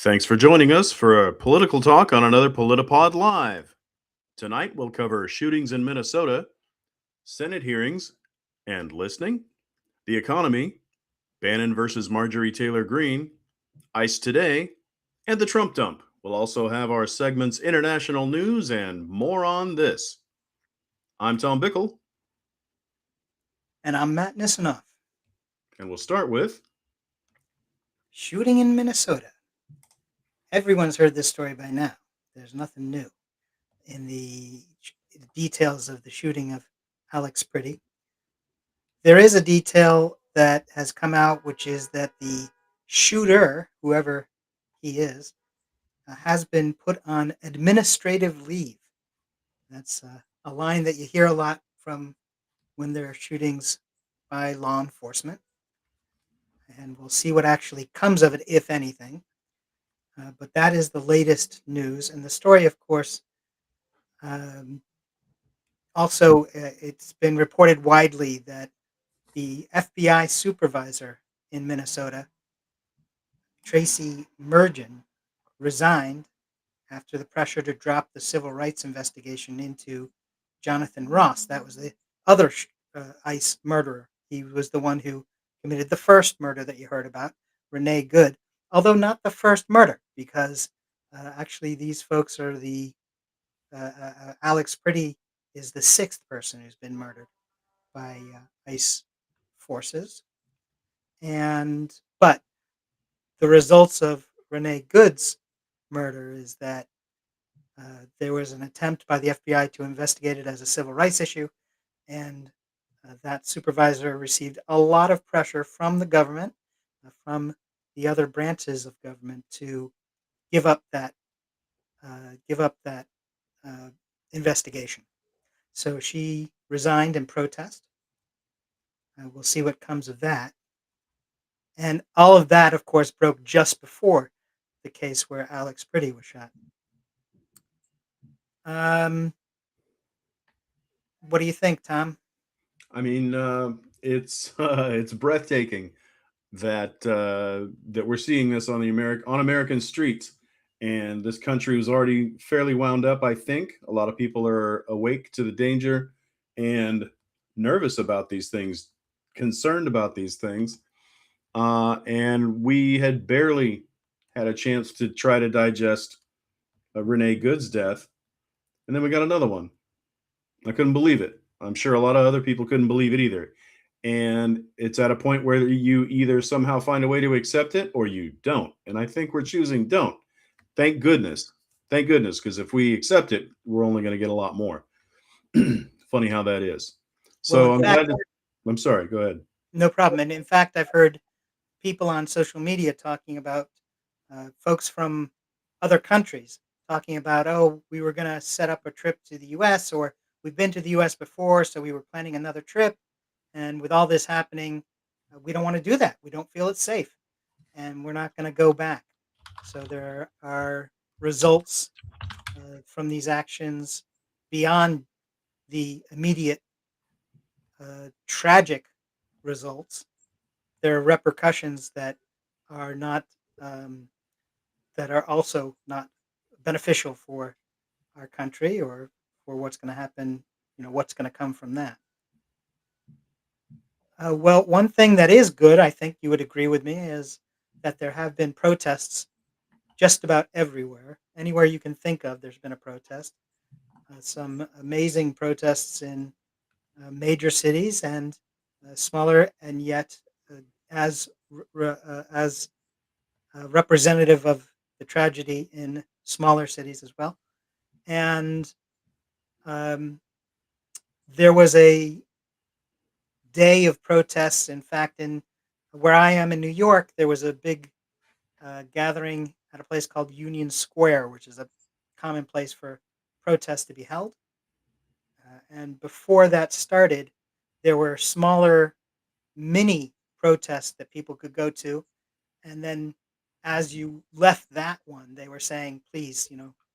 Thanks for joining us for a political talk on another PolitiPod Live. Tonight we'll cover shootings in Minnesota, Senate hearings and listening, the economy, Bannon versus Marjorie Taylor Greene, ICE Today, and the Trump dump. We'll also have our segments International News and more on this. I'm Tom Bickle, And I'm Matt Nisanoff. and we'll start with Shooting in Minnesota. Everyone's heard this story by now. There's nothing new in the details of the shooting of Alex Pretty. There is a detail that has come out, which is that the shooter, whoever he is, has been put on administrative leave. That's a line that you hear a lot from when there are shootings by law enforcement. And we'll see what actually comes of it, if anything. But that is the latest news. And the story, of course, um, also, it's been reported widely that the FBI supervisor in Minnesota, Tracy Mergen, resigned after the pressure to drop the civil rights investigation into Jonathan Ross. That was the other ICE murderer. He was the one who committed the first murder that you heard about, Renee Good, although not the first murder, because actually these folks are Alex Pretty is the sixth person who's been murdered by ICE forces. But the results of Renee Good's murder is that there was an attempt by the FBI to investigate it as a civil rights issue, and that supervisor received a lot of pressure from the government, from the other branches of government, to give up that give up that uh, investigation. So she resigned in protest. We'll see what comes of that. And all of that, of course, broke just before the case where Alex Pretty was shot. Um, what do you think, Tom? I mean, it's breathtaking that we're seeing this on American streets, and this country was already fairly wound up. I think a lot of people are awake to the danger and nervous about these things, concerned about these things, and we had barely had a chance to try to digest Renee Good's death, and then we got another one. I couldn't believe it. I'm sure a lot of other people couldn't believe it either. And it's at a point where you either somehow find a way to accept it or you don't. And I think we're choosing don't. Thank goodness. Thank goodness, because if we accept it, we're only going to get a lot more. Funny how that is. Well, So in I'm fact, glad to, I'm sorry, go ahead. no problem. And in fact, I've heard people on social media talking about folks from other countries talking about, oh, we were going to set up a trip to the U.S., or we've been to the U.S. before, so we were planning another trip. And with all this happening, we don't want to do that. We don't feel it's safe, and we're not going to go back. So there are results from these actions beyond the immediate tragic results. There are repercussions that are not um, that are also not beneficial for our country or for what's going to happen. What's going to come from that. Well, one thing that is good, I think you would agree with me, is that there have been protests just about everywhere. Anywhere you can think of, there's been a protest. Some amazing protests in major cities and smaller, and yet as as representative of the tragedy in smaller cities as well. And um, there was a day of protests. In fact, in where I am in New York, there was a big gathering at a place called Union Square, which is a common place for protests to be held. And before that started, there were smaller mini protests that people could go to. And then as you left that one, they were saying, please,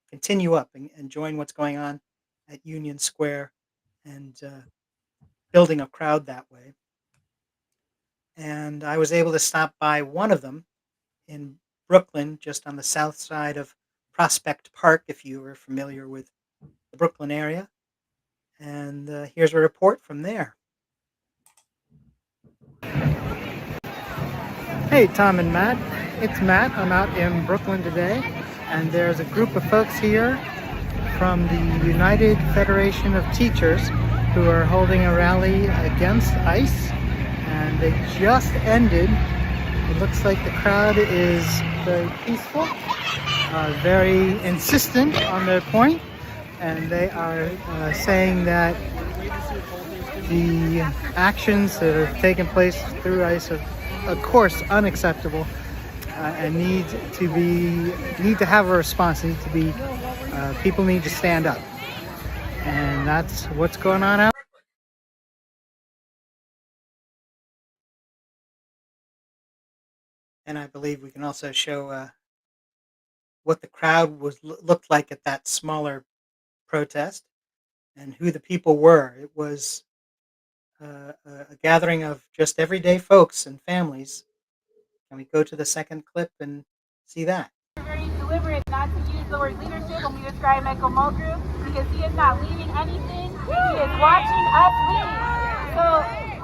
continue up and join what's going on at Union Square, and building a crowd that way. And I was able to stop by one of them in Brooklyn, just on the south side of Prospect Park, if you are familiar with the Brooklyn area. And here's a report from there. Hey, Tom and Matt. It's Matt. I'm out in Brooklyn today, and there's a group of folks here from the United Federation of Teachers who are holding a rally against ICE, and they just ended. It looks like the crowd is very peaceful, very insistent on their point, and they are saying that the actions that have taken place through ICE are, of course, unacceptable, and need to have a response. People need to stand up, and that's what's going on out. And I believe we can also show what the crowd looked like at that smaller protest and who the people were. It was a gathering of just everyday folks and families. Can we go to the second clip and see that? We're very deliberate not to use the word leadership when we describe Michael Mulgrew, because he is not leading anything. He is watching us lead. So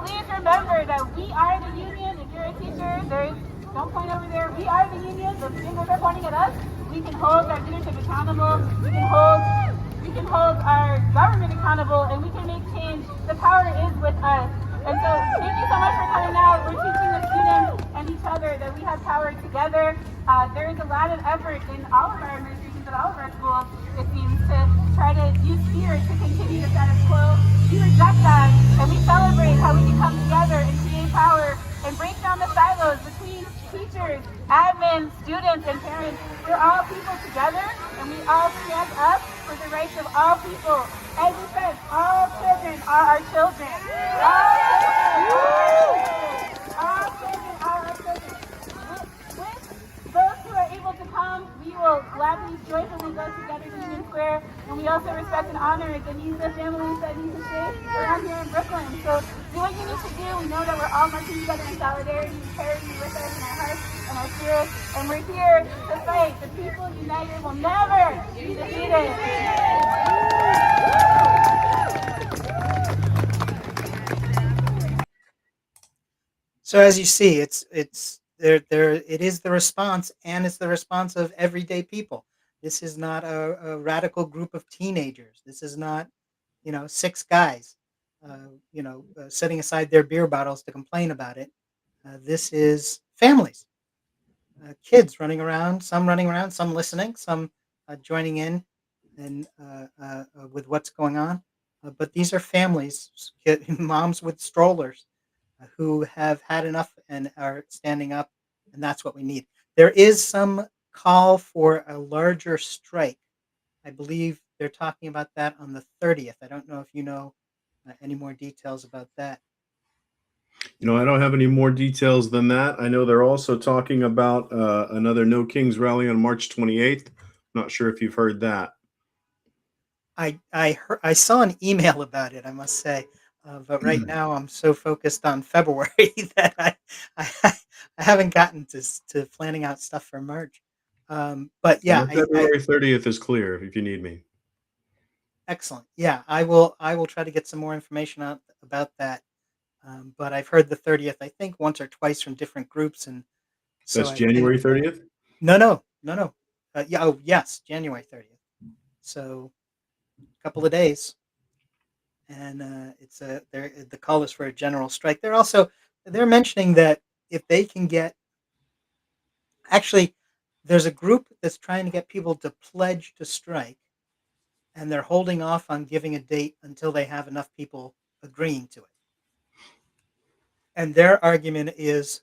please remember that we are the union. If you're a teacher, don't point over there. We are the union. The fingers are pointing at us. We can hold our leadership accountable. We can hold our government accountable, and we can make change. The power is with us. And so thank you so much for coming out. We're teaching the students and each other that we have power together. There is a lot of effort in all of our administrations at all of our schools, it seems, to try to use fear to continue the status quo. We reject that, and we celebrate how we can come together and create power and break down the silos between teachers, admin, students, and parents. We're all people together, and we all stand up for the rights of all people. As we said, all children are our children. All children are our children. With those who are able to come, we will gladly, joyfully go together to Union Square, and we also respect and honor the needs of families that need to stay around here in Brooklyn. So do what you need to do. We know that we're all marching together in solidarity and charity with us in our hearts and our spirits, and we're here to fight. The people united will never be defeated. So as you see, it is the response, and it's the response of everyday people. This is not a radical group of teenagers. This is not, six guys, setting aside their beer bottles to complain about it. This is families, kids running around, some listening, some joining in and with what's going on. But these are families, moms with strollers, who have had enough and are standing up, and that's what we need. There is some call for a larger strike. I believe they're talking about that on the 30th. I don't know if you know any more details about that. I don't have any more details than that. I know they're also talking about another No Kings rally on March 28th. Not sure if you've heard that. I saw an email about it, I must say, but right now I'm so focused on February that I haven't gotten to planning out stuff for March. But yeah, February 30th is clear if you need me. Excellent. Yeah, I will try to get some more information out about that. But I've heard the 30th, I think, once or twice from different groups, and so That's January 30th? No. Yes, January 30th. So a couple of days, and the call is for a general strike. They're mentioning that if they can actually, there's a group that's trying to get people to pledge to strike, and they're holding off on giving a date until they have enough people agreeing to it. And their argument is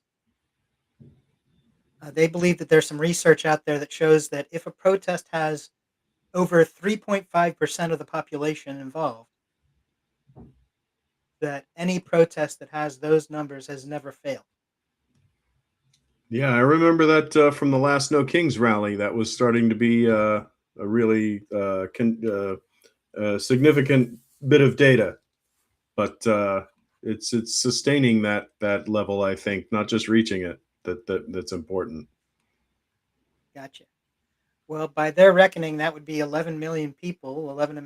they believe that there's some research out there that shows that if a protest has over 3.5% of the population involved, that any protest that has those numbers has never failed. Yeah, I remember that from the last No Kings rally. That was starting to be a really significant bit of data, but it's sustaining that level. I think not just reaching it that's important. Gotcha. Well, by their reckoning, that would be 11 million people, 11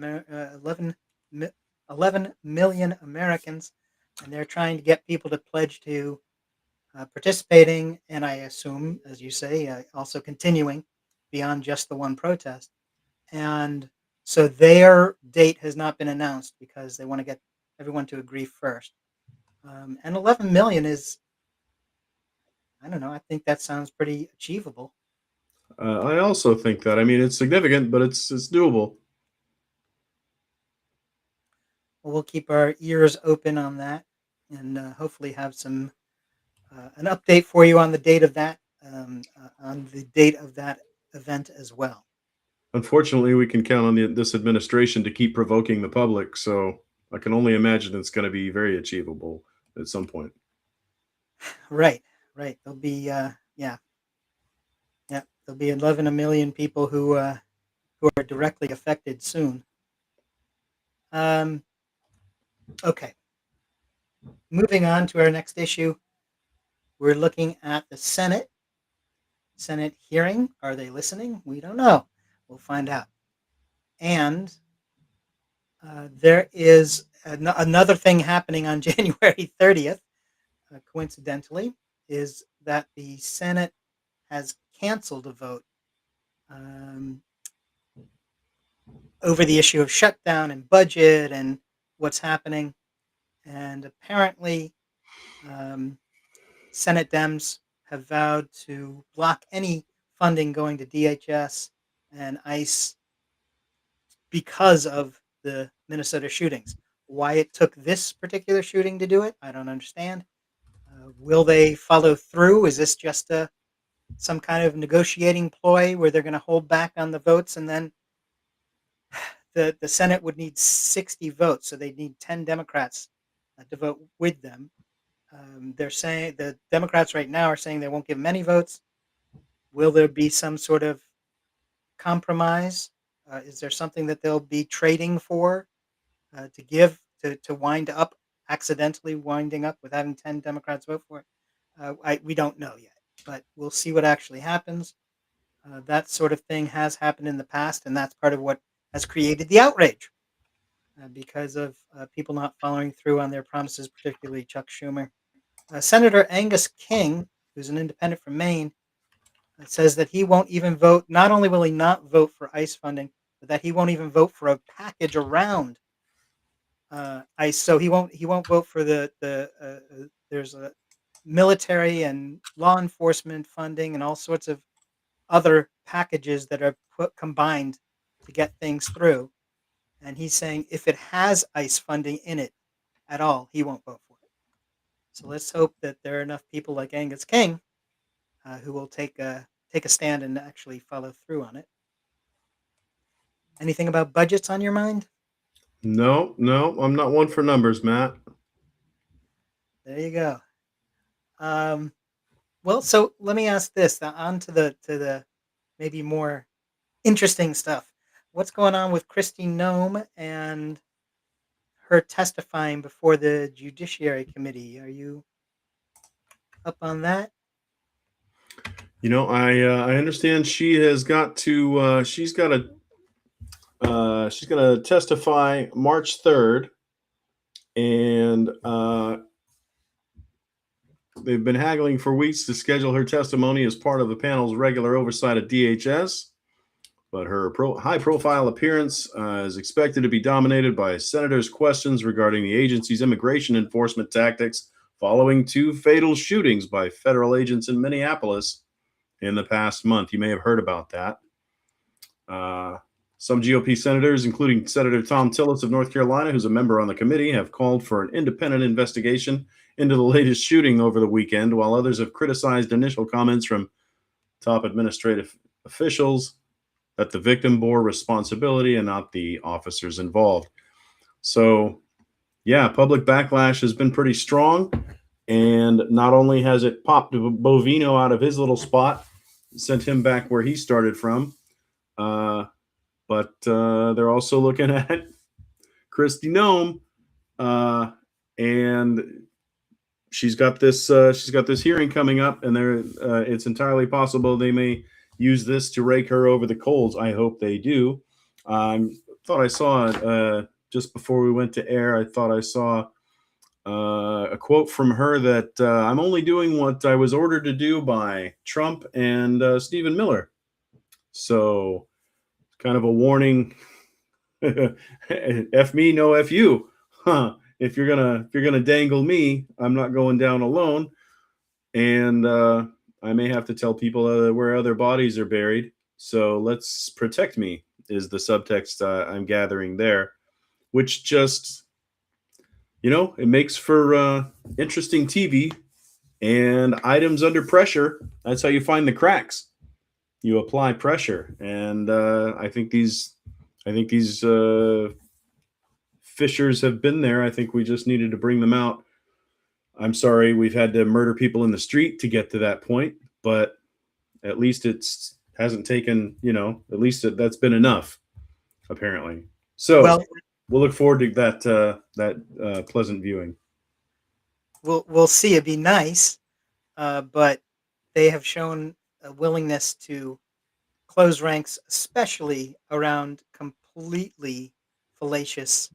million Americans, and they're trying to get people to pledge to participating, and I assume, as you say, also continuing beyond just the one protest. And so their date has not been announced because they want to get everyone to agree first. And 11 million is, I don't know, I think that sounds pretty achievable. I also think that. I mean, it's significant, but it's doable. Well, we'll keep our ears open on that and hopefully have an update for you on the date of that event as well. Unfortunately, we can count on this administration to keep provoking the public, so I can only imagine it's going to be very achievable at some point. Right, right. There'll be 11 million people who are directly affected soon. Okay, moving on to our next issue. We're looking at the Senate hearing. Are they listening? We don't know. We'll find out. And there is another thing happening on January 30th, coincidentally, is that the Senate has canceled a vote over the issue of shutdown and budget and what's happening. And apparently, Senate Dems have vowed to block any funding going to DHS and ICE because of the Minnesota shootings. Why it took this particular shooting to do it, I don't understand. Will they follow through? Is this just some kind of negotiating ploy where they're going to hold back on the votes and then the Senate would need 60 votes, so they'd need 10 Democrats to vote with them. They're saying the Democrats right now are saying they won't give them any votes. Will there be some sort of compromise? Is there something that they'll be trading for to give to wind up accidentally winding up with having 10 Democrats vote for it? We don't know yet, but we'll see what actually happens. That sort of thing has happened in the past, and that's part of what has created the outrage because of people not following through on their promises, particularly Chuck Schumer. Senator Angus King, who's an independent from Maine, says that he won't even vote. Not only will he not vote for ICE funding, but that he won't even vote for a package around ICE. So he won't vote for there's a military and law enforcement funding and all sorts of other packages that are combined to get things through. And he's saying if it has ICE funding in it at all, he won't vote for it. So let's hope that there are enough people like Angus King who will take a stand and actually follow through on it. Anything about budgets on your mind? No, I'm not one for numbers, Matt. There you go. Well, so let me ask this. Now on to the maybe more interesting stuff. What's going on with Kristi Noem and her testifying before the Judiciary Committee? Are you up on that? You know, I understand she has got to she's got to testify March 3rd, and they've been haggling for weeks to schedule her testimony as part of the panel's regular oversight of DHS. But her high-profile appearance is expected to be dominated by senators' questions regarding the agency's immigration enforcement tactics following 2 fatal shootings by federal agents in Minneapolis in the past month. You may have heard about that. Some GOP senators, including Senator Tom Tillis of North Carolina, who's a member on the committee, have called for an independent investigation into the latest shooting over the weekend, while others have criticized initial comments from top administrative officials that the victim bore responsibility and not the officers involved. So, yeah, public backlash has been pretty strong. And not only has it popped Bovino out of his little spot, sent him back where he started from, but they're also looking at Kristi Noem, and she's got this hearing coming up, and it's entirely possible they may use this to rake her over the coals. I hope they do. Thought I saw just before we went to air. I thought I saw a quote from her that I'm only doing what I was ordered to do by Trump and Stephen Miller. So, kind of a warning. F me, no F you. Huh. If you're gonna dangle me, I'm not going down alone. And I may have to tell people where other bodies are buried. So let's protect me is the subtext I'm gathering there, which just it makes for interesting TV and items under pressure. That's how you find the cracks. You apply pressure, and I think these fissures have been there. I think we just needed to bring them out. I'm sorry we've had to murder people in the street to get to that point, but at least it's hasn't taken, at least that's been enough, apparently. So Well, we'll look forward to that pleasant viewing. we'll see. It'd be nice, but they have shown a willingness to close ranks, especially around completely fallacious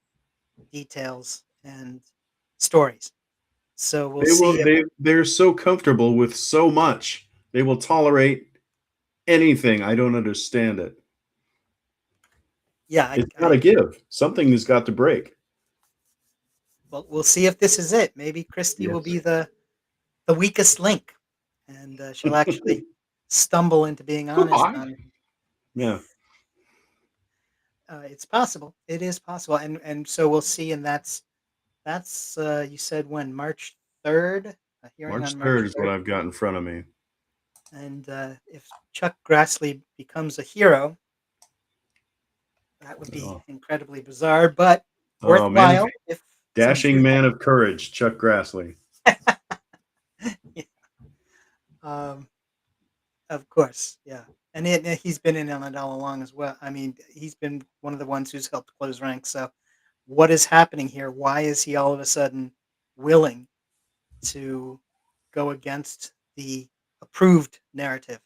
details and stories. So we'll They will. see. They're so comfortable with so much. They will tolerate anything. I don't understand it. Yeah, It's got to give. Something has got to break. well, we'll see if this is it. Maybe Christie will Yes. be the weakest link, and she'll actually stumble into being honest on. Yeah. It's possible. It is possible, and so we'll see. And that's you said when March 3rd, a hearing March on 3rd March is what 3rd. I've got in front of me. And if Chuck Grassley becomes a hero, that would be Oh, incredibly bizarre, but oh man, worthwhile if some dashing truth- man of courage, Chuck Grassley. Of course, yeah. And he's been in on it all along as well. I mean, he's been one of the ones who's helped close ranks. So, what is happening here? Why is he all of a sudden willing to go against the approved narrative?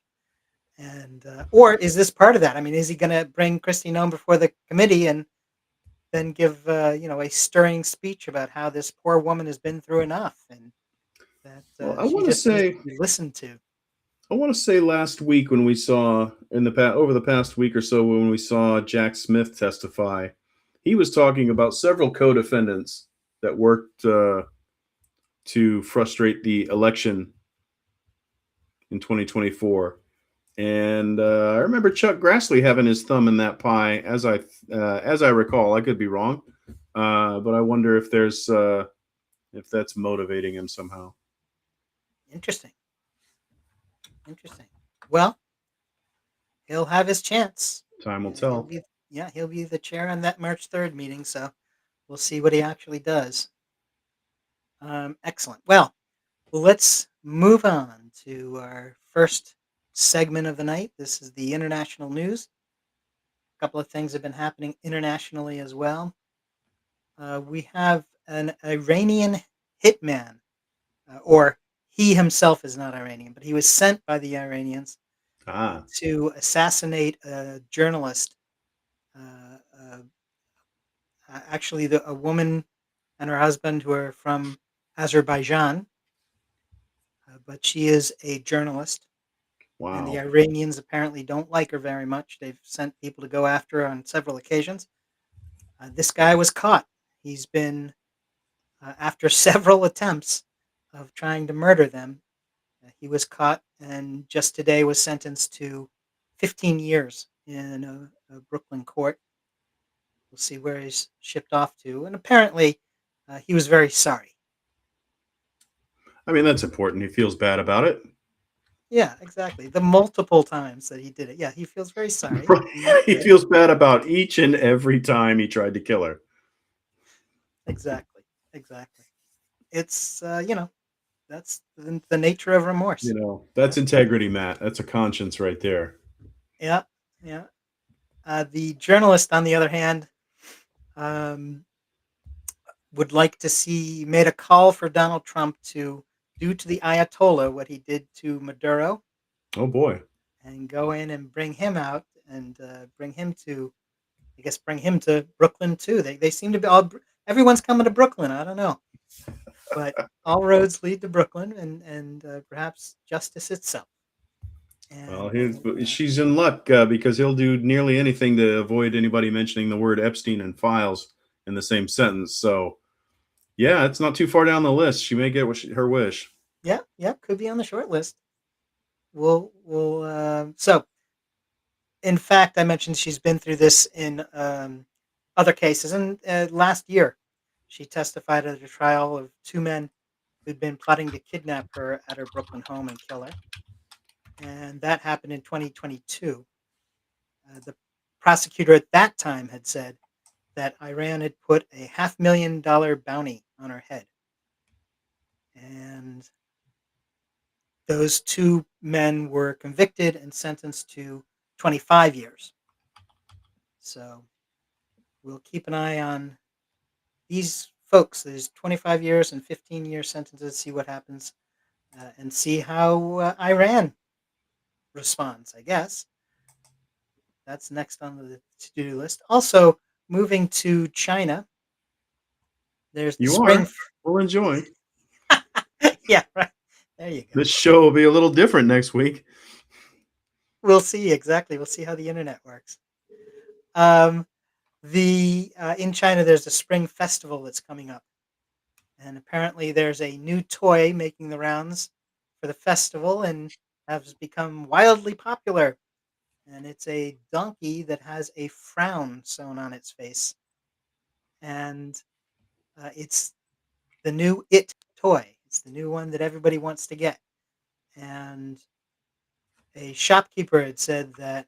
And or is this part of that? I mean, is he going to bring Christine Nome before the committee and then give a stirring speech about how this poor woman has been through enough and that Well, I she want to just needs say to be listened to? last week when we saw over the past week or so when we saw Jack Smith testify, he was talking about several co-defendants that worked to frustrate the election in 2024. And I remember Chuck Grassley having his thumb in that pie, as I recall. I could be wrong, but I wonder if that's motivating him somehow. Interesting. Well, he'll have his chance. Time will tell. He'll be the chair on that March 3rd meeting, so we'll see what he actually does. Excellent. Well, let's move on to our first segment of the night. This is the international news. A couple of things have been happening internationally as well. We have an Iranian hitman, or he himself is not Iranian, but he was sent by the Iranians to assassinate a journalist. Actually, a woman and her husband who are from Azerbaijan, but she is a journalist. Wow. And the Iranians apparently don't like her very much. They've sent people to go after her on several occasions. This guy was caught. He's been, after several attempts of trying to murder them, he was caught and just today was sentenced to 15 years in a Brooklyn court. We'll see where he's shipped off to. And apparently, he was very sorry. I mean, that's important. He feels bad about it. Yeah, exactly. The multiple times that he did it. Yeah, he feels very sorry. Right. He feels bad about each and every time he tried to kill her. Exactly. It's, that's the nature of remorse. That's integrity, Matt. That's a conscience right there. Yeah. The journalist, on the other hand, would like to see, made a call for Donald Trump to do to the Ayatollah what he did to Maduro. Oh, boy. and go in and bring him out and bring him to, I guess, bring him to Brooklyn too. They seem to be everyone's coming to Brooklyn. I don't know, but all roads lead to Brooklyn and perhaps justice itself. Well, And she's in luck because he'll do nearly anything to avoid anybody mentioning the word Epstein and files in the same sentence. So, yeah, it's not too far down the list. She may get her wish. yeah, could be on the short list. We'll so in fact, I mentioned she's been through this in other cases. And last year, she testified at a trial of two men who'd been plotting to kidnap her at her Brooklyn home and kill her. And that happened in 2022. The prosecutor at that time had said that Iran had put a $500,000 bounty on her head. And those two men were convicted and sentenced to 25 years. So we'll keep an eye on these folks, these 25 years and 15-year sentences, see what happens and see how Iran responds, I guess. That's next on the to-do list. Also, moving to China, there's the You spring. are. We'll enjoy. Yeah, right. There you go. This show will be a little different next week. We'll see exactly. We'll see how the internet works. In China, there's a spring festival that's coming up, and apparently there's a new toy making the rounds for the festival and has become wildly popular. And it's a donkey that has a frown sewn on its face, and it's the new It toy. It's the new one that everybody wants to get. And a shopkeeper had said that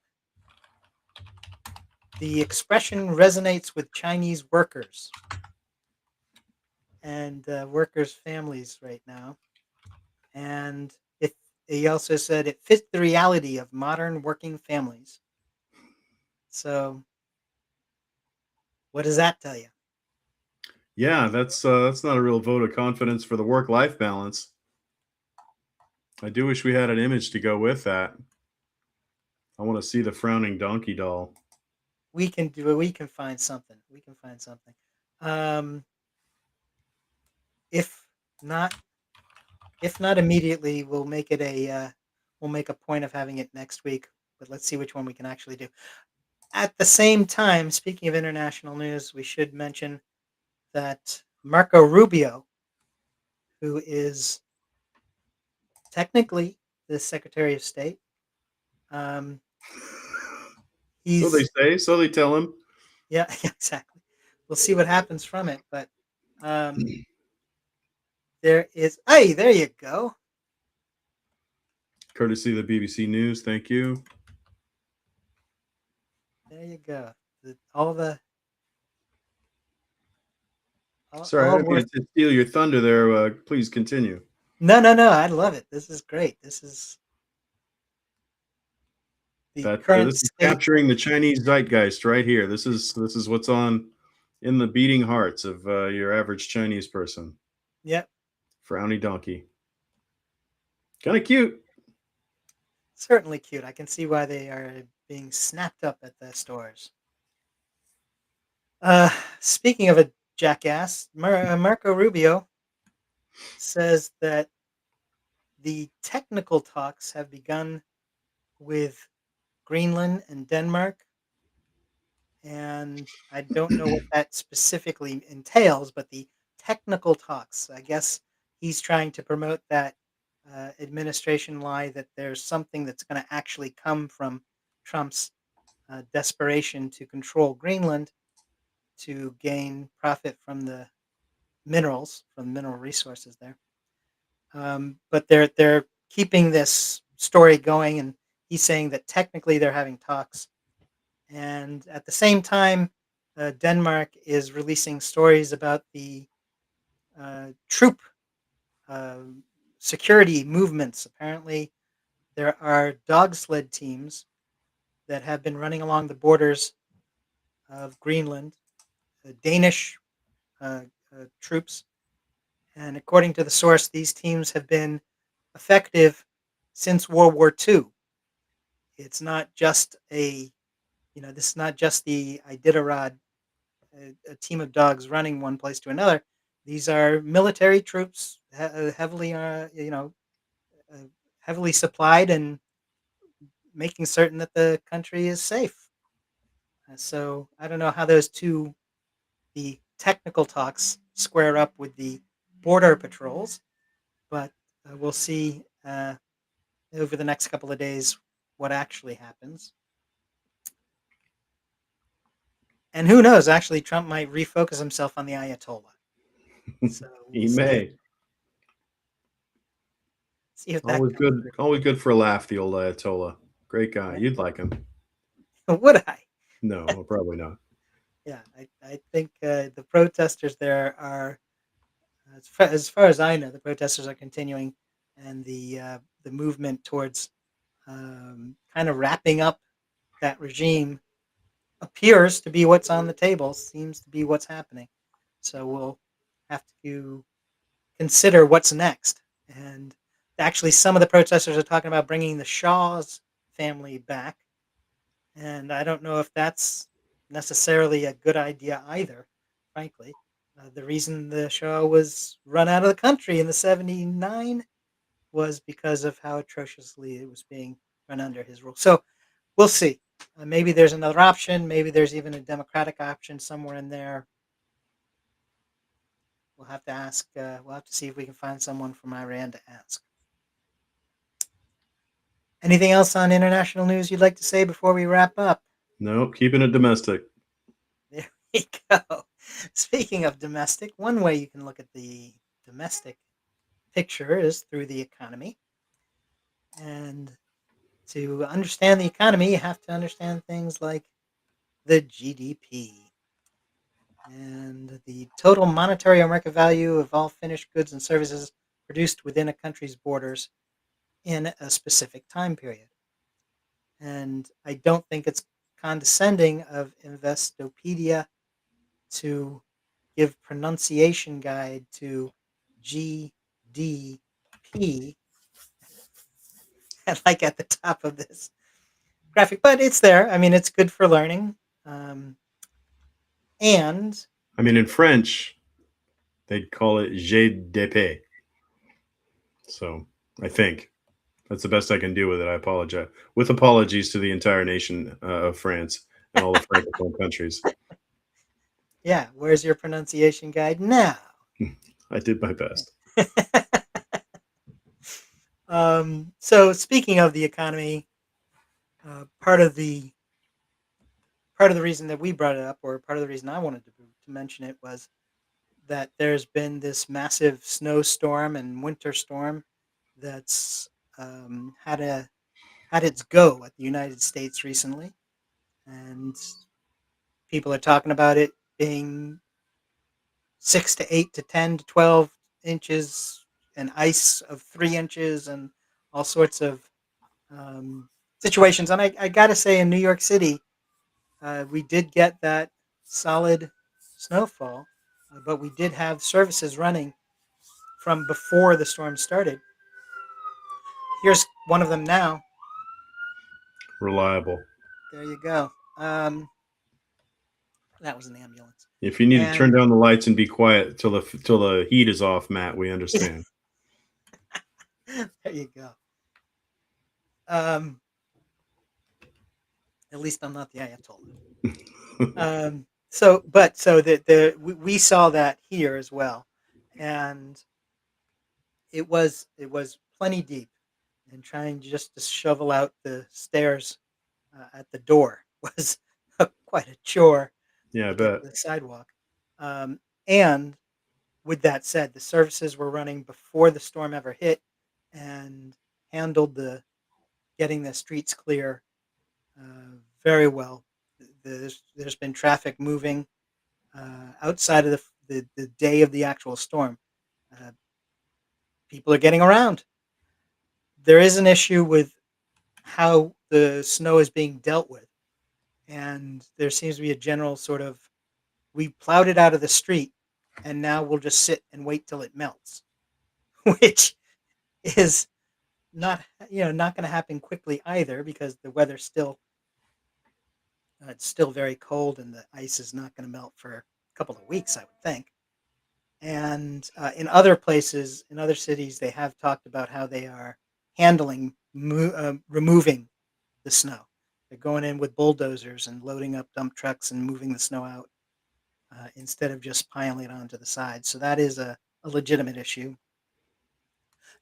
the expression resonates with Chinese workers and workers' families right now. And he also said it fits the reality of modern working families. So, what does that tell you? Yeah, that's not a real vote of confidence for the work-life balance. I do wish we had an image to go with that. I want to see the frowning donkey doll. We can do it. We can find something. We can find something. If not, if not immediately, we'll make a point of having it next week. But let's see which one we can actually do. At the same time, speaking of international news, we should mention that Marco Rubio, who is technically the Secretary of State, So they he's say. So they tell him. yeah, exactly. We'll see what happens from it, but there you go. Courtesy of the BBC News. Thank you. There you go. All Sorry, I didn't mean worth. to steal your thunder there. Please continue. No. I love it. This is great. This is the current This is state. capturing the Chinese zeitgeist right here. This is what's on in the beating hearts of your average Chinese person. Yep. Frowny donkey. Kind of cute. Certainly cute. I can see why they are being snapped up at the stores. Speaking of a jackass, Marco Rubio says that the technical talks have begun with Greenland and Denmark. And I don't know what that specifically entails, but the technical talks, I guess he's trying to promote that administration lie that there's something that's going to actually come from Trump's desperation to control Greenland to gain profit from the minerals, from mineral resources there. But they're keeping this story going, and he's saying that technically they're having talks, and at the same time, Denmark is releasing stories about the troop security movements. Apparently, there are dog sled teams that have been running along the borders of Greenland, Danish troops. And according to the source, these teams have been effective since World War II. It's not just this is not just the Iditarod, a team of dogs running one place to another. These are military troops, heavily, uh, heavily supplied and making certain that the country is safe. So I don't know how the technical talks square up with the border patrols, but we'll see over the next couple of days what actually happens. And who knows? Actually, Trump might refocus himself on the Ayatollah. So He we'll may. see if that Always comes good. Always good for a laugh. The old Ayatollah. Great guy. through. You'd like him. Would I? No, probably not. Yeah, I think the protesters there are, as far as I know, the protesters are continuing, and the movement towards kind of wrapping up that regime appears to be what's on the table, seems to be what's happening. So we'll have to consider what's next. And actually, some of the protesters are talking about bringing the Shah's family back, and I don't know if that's necessarily a good idea either, frankly. The reason the Shah was run out of the country in the 79 was because of how atrociously it was being run under his rule. So we'll see. Maybe there's another option. Maybe there's even a democratic option somewhere in there. We'll have to ask. We'll have to see if we can find someone from Iran to ask. Anything else on international news you'd like to say before we wrap up? Nope, keeping it domestic. There we go. Speaking of domestic, one way you can look at the domestic picture is through the economy. And to understand the economy, you have to understand things like the GDP and the total monetary or market value of all finished goods and services produced within a country's borders in a specific time period. And I don't think it's condescending of Investopedia to give pronunciation guide to GDP like at the top of this graphic, but it's there. I mean, it's good for learning. And I mean, in French, they'd call it GDP. So I think that's the best I can do with it. I apologize. With apologies to the entire nation of France and all the Francophone countries. yeah, where's your pronunciation guide now? I did my best. So speaking of the economy, part of the reason that we brought it up, or part of the reason I wanted to mention it, was that there's been this massive snowstorm and winter storm that's had its go at the United States recently, and people are talking about it being 6 to 8 to 10 to 12 inches, and ice of 3 inches, and all sorts of um, situations. And I got to say, in New York City, we did get that solid snowfall, but we did have services running from before the storm started. Here's one of them now. Reliable. There you go. That was an ambulance. If you need to turn And down the lights and be quiet till the heat is off, Matt, we understand. there you go. Um, at least I'm not the Ayatollah. So we saw that here as well, and it was plenty deep, and trying just to shovel out the stairs at the door was quite a chore Yeah, I to get bet. to the sidewalk. And with that said, the services were running before the storm ever hit, and handled the getting the streets clear very well. There's been traffic moving outside of the day of the actual storm. Uh, People are getting around. There is an issue with how the snow is being dealt with, and there seems to be a general sort of, we plowed it out of the street, and now we'll just sit and wait till it melts, which is not not going to happen quickly either, because the weather's still it's still very cold, and the ice is not going to melt for a couple of weeks, I would think. And in other places, in other cities, they have talked about how they are handling removing the snow. They're going in with bulldozers and loading up dump trucks and moving the snow out, instead of just piling it onto the side. So that is a legitimate issue.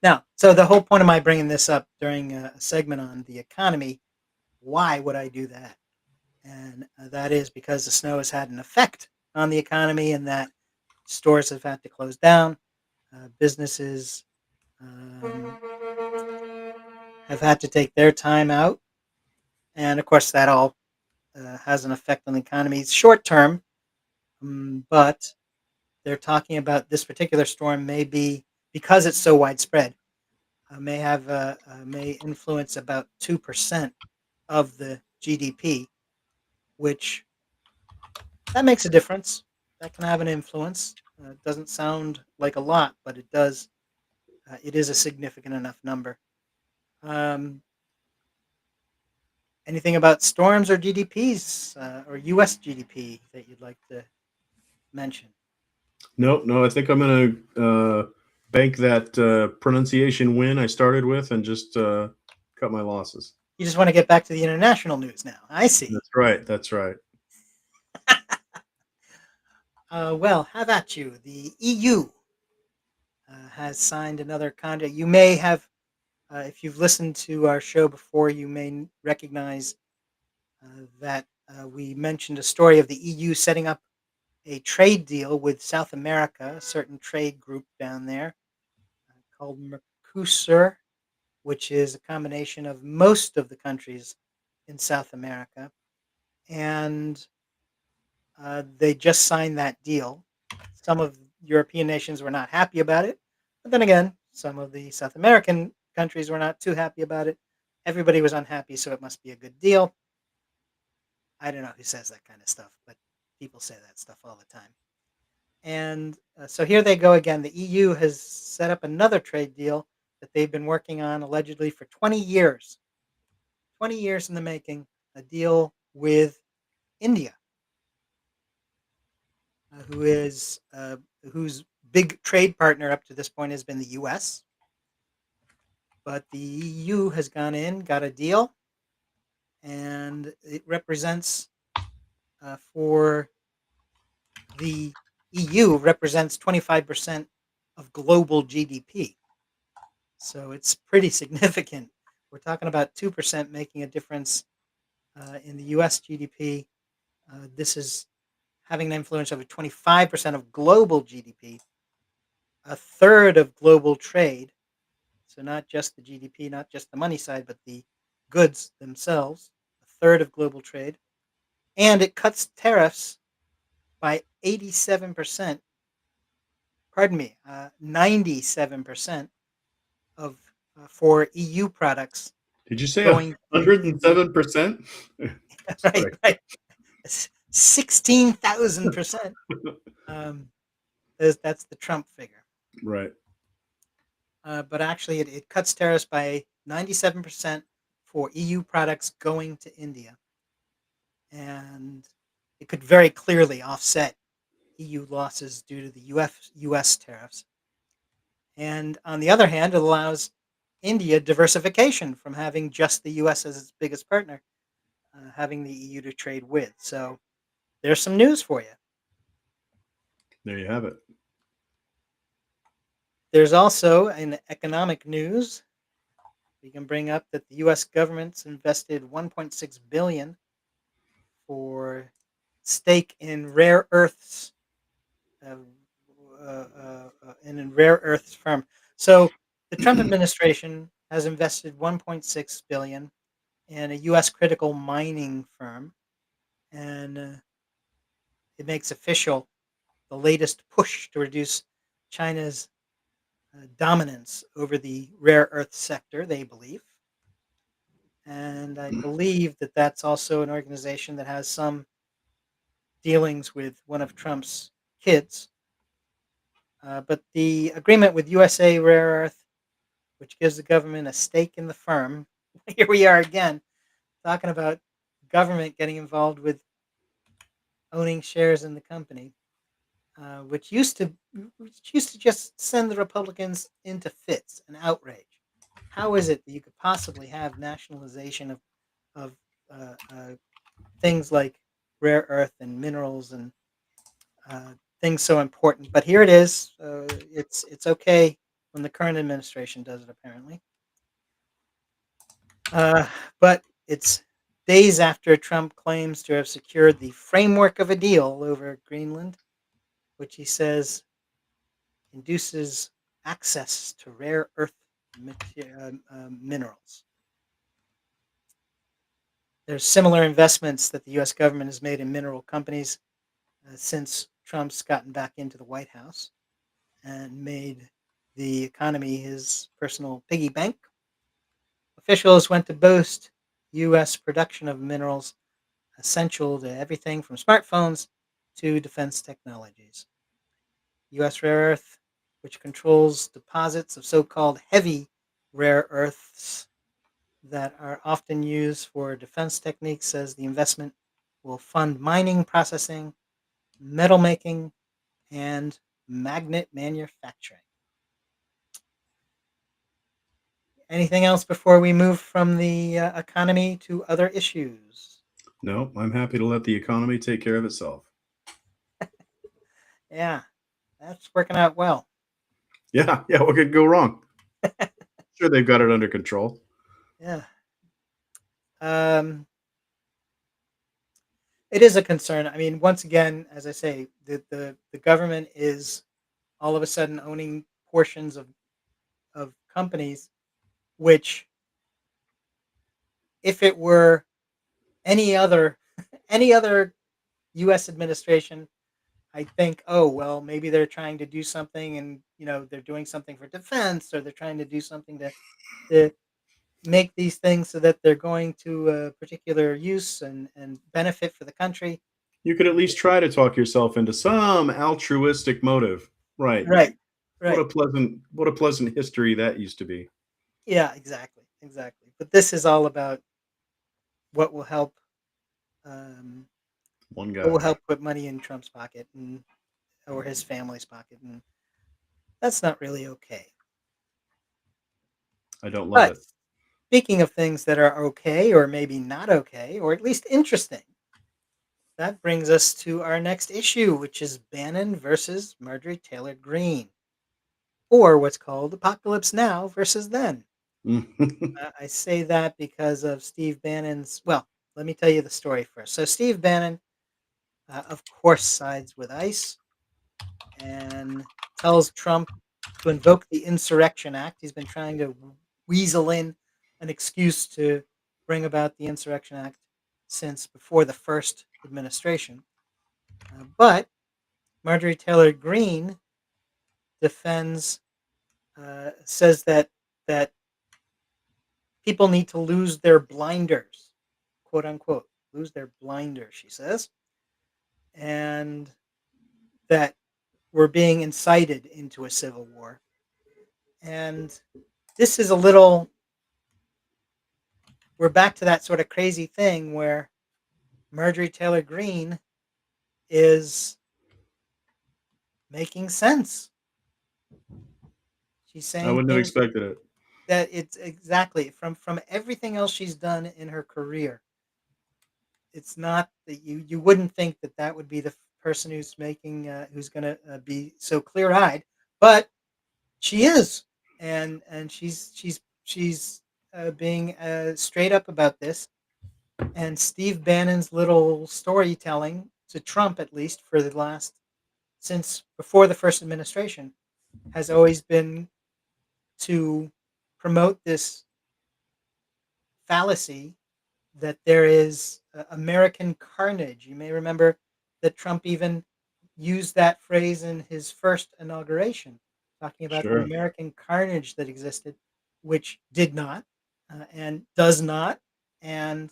Now, so the whole point of my bringing this up during a segment on the economy, why would I do that? And that is because the snow has had an effect on the economy, and that stores have had to close down, businesses um, have had to take their time out, and of course that all has an effect on the economy short term. But they're talking about this particular storm may be, because it's so widespread, may influence about 2% of the GDP, which that makes a difference. That can have an influence. It doesn't sound like a lot, but it does. It is a significant enough number. Um, Anything about storms or GDPs, or U.S. GDP that you'd like to mention? No, no, I think I'm gonna bank that pronunciation win I started with and just cut my losses. You just want to get back to the international news now. I see. That's right. That's right. Well, how about you? The EU has signed another contract. You may have, if you've listened to our show before, you may recognize that we mentioned a story of the EU setting up a trade deal with South America, a certain trade group down there called Mercosur, which is a combination of most of the countries in South America. And they just signed that deal. Some of European nations were not happy about it, but then again, some of the South American countries were not too happy about it. Everybody was unhappy, so it must be a good deal. I don't know who says that kind of stuff, but people say that stuff all the time. And so here they go again. The EU has set up another trade deal that they've been working on allegedly for 20 years. 20 years in the making, a deal with India, who is whose big trade partner up to this point has been the U.S. But the EU has gone in, got a deal, and it represents for the EU represents 25% of global GDP. So it's pretty significant. We're talking about 2% making a difference in the U.S. GDP. This is having an influence over 25% of global GDP, a third of global trade. So not just the GDP, not just the money side, but the goods themselves, a third of global trade. And it cuts tariffs by 87%, pardon me, 97% of for EU products Did you say going to India. 107%? Right, Sorry. right. 16,000%. That's the Trump figure. Right. But actually, it cuts tariffs by 97% for EU products going to India. And it could very clearly offset EU losses due to the US tariffs. And on the other hand, it allows India diversification from having just the US as its biggest partner, having the EU to trade with. So there's some news for you. There you have it. There's also in economic news, we can bring up that the U.S. government's invested $1.6 billion for stake in rare earths, in rare earths firm. So the Trump administration has invested $1.6 billion in a U.S. critical mining firm, and it makes official the latest push to reduce China's dominance over the rare earth sector, they believe. And I believe that that's also an organization that has some dealings with one of Trump's kids. But the agreement with USA Rare Earth which gives the government a stake in the firm. Here we are again, talking about government getting involved with owning shares in the company, which used to just send the Republicans into fits and outrage. How is it that you could possibly have nationalization of things like rare earth and minerals and uh, things so important? But here it is. It's okay when the current administration does it, apparently. Uh, but it's days after Trump claims to have secured the framework of a deal over Greenland, which he says induces access to rare earth minerals. There's similar investments that the U.S. government has made in mineral companies since Trump's gotten back into the White House and made the economy his personal piggy bank. Officials went to boast U.S. production of minerals essential to everything from smartphones to defense technologies. U.S. Rare Earth, which controls deposits of so called heavy rare earths that are often used for defense techniques, says the investment will fund mining, processing, metal making, and magnet manufacturing. Anything else before we move from the economy to other issues? No, I'm happy to let the economy take care of itself. Yeah, that's working out well. Yeah, yeah. What could go wrong? Sure, they've got it under control. Yeah. Um, it is a concern. I mean, once again, as I say, the government is all of a sudden owning portions of companies, which, if it were any other any other U.S. administration, I think, oh well, maybe they're trying to do something, and they're doing something for defense, or they're trying to do something to make these things so that they're going to a particular use and benefit for the country. You could at least try to talk yourself into some altruistic motive. Right. Right, What a right. pleasant history that used to be. Yeah, exactly, exactly. But this is all about what will help. Um, One what will guy. help put money in Trump's pocket and or his family's pocket, and that's not really okay. I don't love But it. speaking of things that are okay, or maybe not okay, or at least interesting, that brings us to our next issue, which is Bannon versus Marjorie Taylor Greene, or what's called Apocalypse Now versus Then. I say that because of Steve Bannon's. Well, let me tell you the story first. So, Steve Bannon, of course, sides with ICE and tells Trump to invoke the Insurrection Act. He's been trying to weasel in an excuse to bring about the Insurrection Act since before the first administration. But Marjorie Taylor Greene defends, says that people need to lose their blinders, quote unquote, lose their blinders. She says, and that we're being incited into a civil war. And this is a little. We're back to that sort of crazy thing where Marjorie Taylor Greene is making sense. She's I saying wouldn't have things expected it. that it's exactly from everything else she's done in her career. It's not that you wouldn't think that that would be the person who's going to be so clear eyed, but she is, and she's being straight up about this. And Steve Bannon's little storytelling to Trump, at least for the last since before the first administration, has always been to promote this fallacy that there is American carnage. You may remember that Trump even used that phrase in his first inauguration, talking about the Sure. American carnage that existed, which did not and does not. And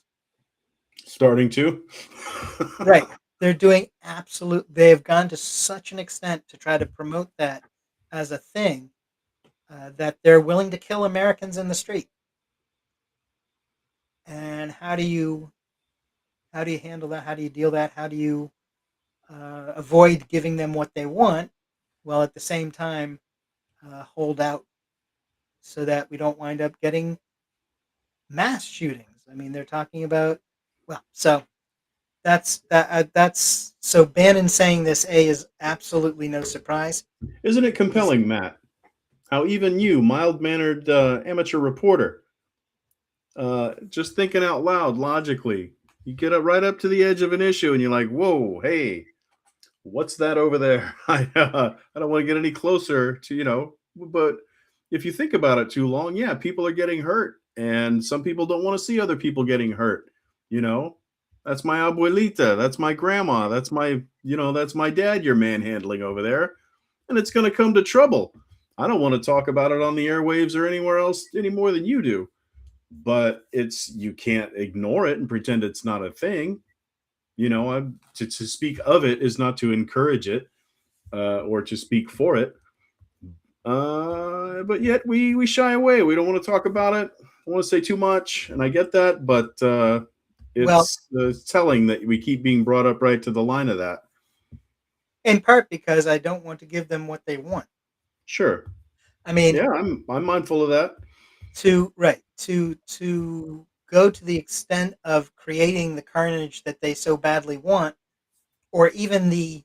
Starting to. right, they're doing absolute. They have gone to such an extent to try to promote that as a thing that they're willing to kill Americans in the street. And how do you handle that? How do you deal that? How do you avoid giving them what they want, while at the same time hold out so that we don't wind up getting mass shootings? I mean, they're talking about, well, so that's so Bannon saying this is absolutely no surprise. Isn't it He's compelling, Matt? How even you, mild mannered amateur reporter, just thinking out loud logically, you get up right up to the edge of an issue and you're like, whoa, hey, what's that over there? I don't want to get any closer to, but if you think about it too long, yeah, people are getting hurt. And some people don't want to see other people getting hurt. You know, that's my abuelita. That's my grandma. That's my dad you're manhandling over there. And it's going to come to trouble. I don't want to talk about it on the airwaves or anywhere else any more than you do. But you can't ignore it and pretend it's not a thing. To speak of it is not to encourage it or to speak for it. But yet we shy away. We don't want to talk about it. I want to say too much, and I get that, but well, it's telling that we keep being brought up right to the line of that. in part because I don't want to give them what they want. Sure. I mean, yeah, I'm mindful of that. to go to the extent of creating the carnage that they so badly want, or even the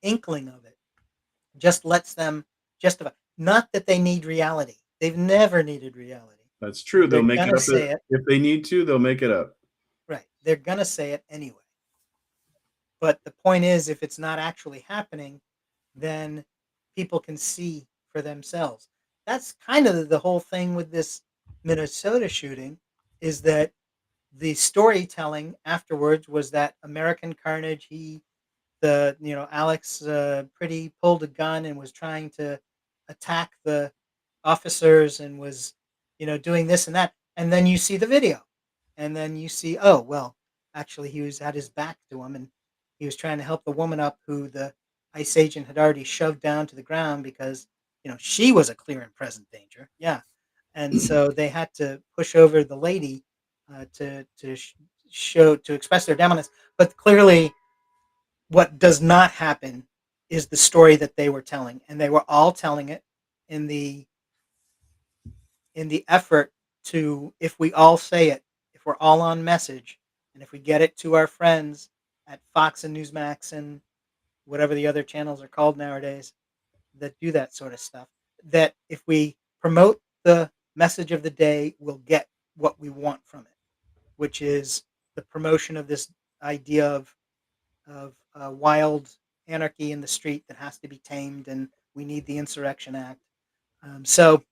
inkling of it, just lets them justify. Not that they need reality. They've never needed reality. That's true. They'll They're make it gonna up say it. if they need to. They'll make it up. Right. They're gonna say it anyway. But the point is, if it's not actually happening, then people can see for themselves. That's kind of the whole thing with this Minnesota shooting, is that the storytelling afterwards was that American carnage. Alex Pretty pulled a gun and was trying to attack the officers and was, doing this and that. And then you see the video, and then you see, oh well, actually he was had his back to him, and he was trying to help the woman up who the ICE agent had already shoved down to the ground because she was a clear and present danger. Yeah, and so they had to push over the lady to express their dominance. But clearly, what does not happen is the story that they were telling, and they were all telling it in the effort to, if we all say it, if we're all on message, and if we get it to our friends at Fox and Newsmax and whatever the other channels are called nowadays that do that sort of stuff, that if we promote the message of the day, we'll get what we want from it, which is the promotion of this idea of wild anarchy in the street that has to be tamed, and we need the Insurrection Act. So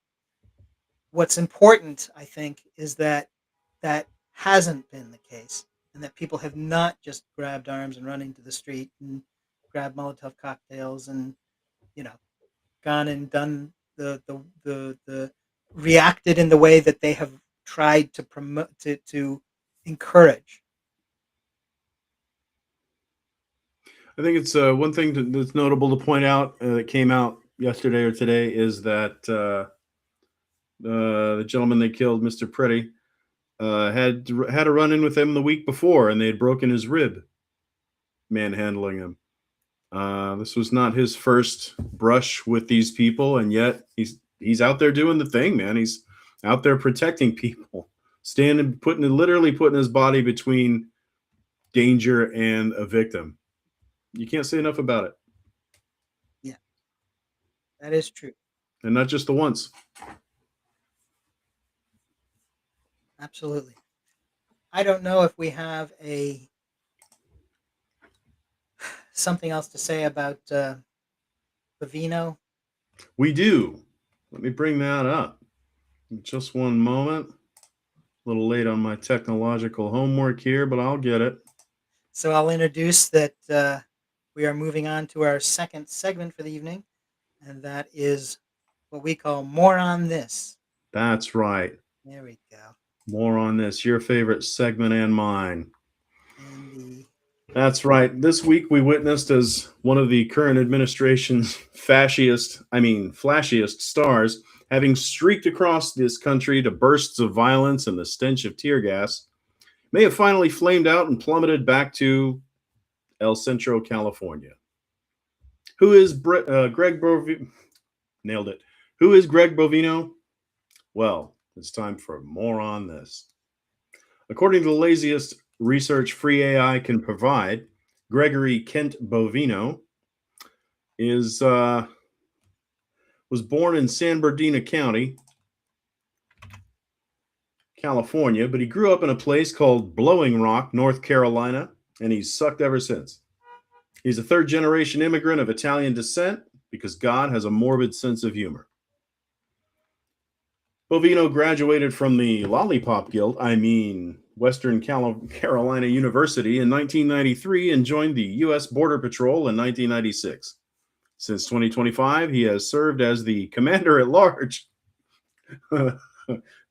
what's important, I think, is that that hasn't been the case, and that people have not just grabbed arms and run into the street and grabbed Molotov cocktails and gone and done the reacted in the way that they have tried to promote to encourage. I think it's one thing that's notable to point out that came out yesterday or today is that the gentleman they killed, Mr. Pretty, had a run-in with him the week before, and they had broken his rib manhandling him. This was not his first brush with these people, and yet he's out there doing the thing, man. He's out there protecting people, literally putting his body between danger and a victim. You can't say enough about it. Yeah, that is true. And not just the once. Absolutely. I don't know if we have something else to say about Bavino. We do. Let me bring that up. Just one moment. A little late on my technological homework here, but I'll get it. So I'll introduce that we are moving on to our second segment for the evening, and that is what we call More on This. That's right. There we go. More on This, your favorite segment and mine. And the That's right. This week we witnessed as one of the current administration's flashiest stars, having streaked across this country to bursts of violence and the stench of tear gas, may have finally flamed out and plummeted back to El Centro, California. Who is Greg Bovino? Nailed it. Who is Greg Bovino? Well, it's time for more on this. According to the laziest research free AI can provide, Gregory Kent Bovino is was born in San Bernardino County, California, but he grew up in a place called Blowing Rock, North Carolina, and he's sucked ever since. He's a third generation immigrant of Italian descent because God has a morbid sense of humor. Bovino graduated from the Lollipop Guild, Western Carolina University in 1993 and joined the U.S. Border Patrol in 1996. Since 2025, he has served as the Commander at Large. Hard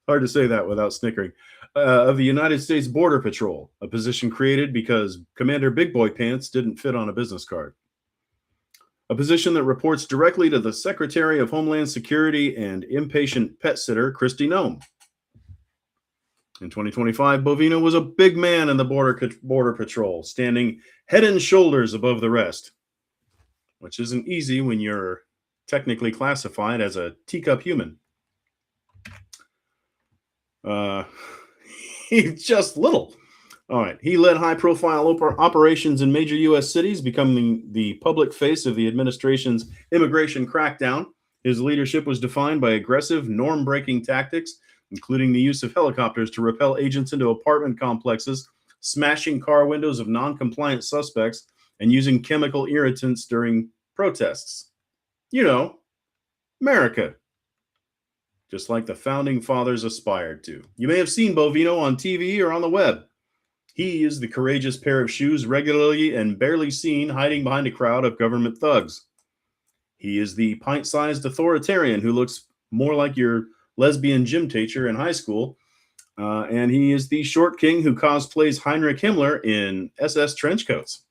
to say that without snickering. Of the United States Border Patrol, a position created because Commander Big Boy Pants didn't fit on a business card. A position that reports directly to the Secretary of Homeland Security and impatient pet sitter, Kristi Noem. In 2025, Bovino was a big man in the Border Patrol, standing head and shoulders above the rest, which isn't easy when you're technically classified as a teacup human. He's just little. All right. He led high-profile operations in major U.S. cities, becoming the public face of the administration's immigration crackdown. His leadership was defined by aggressive, norm-breaking tactics, including the use of helicopters to repel agents into apartment complexes, smashing car windows of non-compliant suspects, and using chemical irritants during protests. You know, America. Just like the founding fathers aspired to. You may have seen Bovino on TV or on the web. He is the courageous pair of shoes regularly and barely seen hiding behind a crowd of government thugs. He is the pint-sized authoritarian who looks more like your lesbian gym teacher in high school. And he is the short king who cosplays Heinrich Himmler in SS trench coats.